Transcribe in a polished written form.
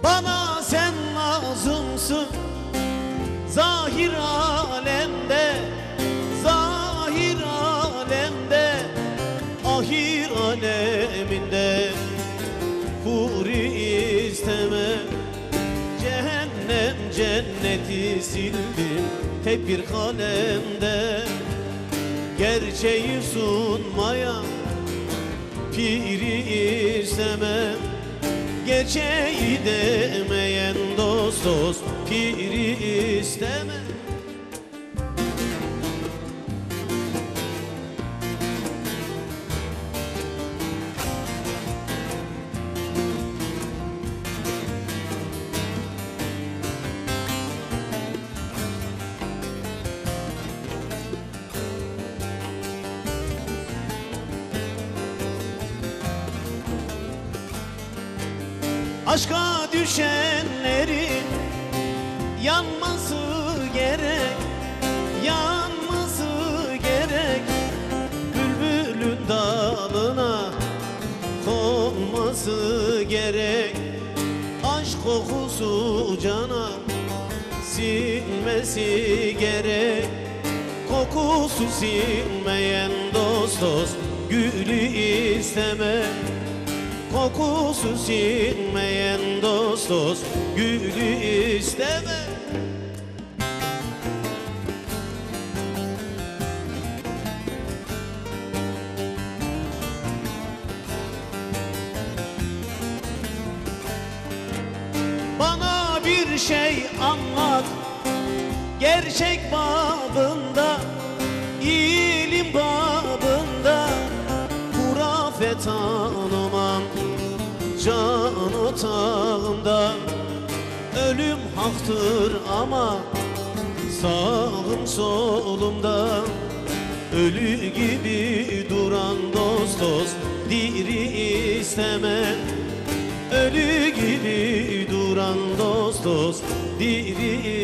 Bana sen lazımsın zahir alemde, zahir alemde, ahir aleminde. Huri isteme, cehennem cenneti sildim tek bir kalemde. Gerçeği sunmaya piri istemem, gerçeği demeyen dost dost piri istemem. Aşka düşenlerin yanması gerek, yanması gerek. Bülbülün dalına konması gerek. Aşk kokusu cana sinmesi gerek. Kokusu sinmeyen dost dost gülü isteme. Kokusu sinmeyen dost dost gülü isteme. Bana bir şey anlat gerçek babında, ilim babında. Hurafe tanımam can otağında. Ölüm haktır ama sağım solumda. Ölü gibi duran dost dost diri istemem. Ölü gibi duran dost dost diri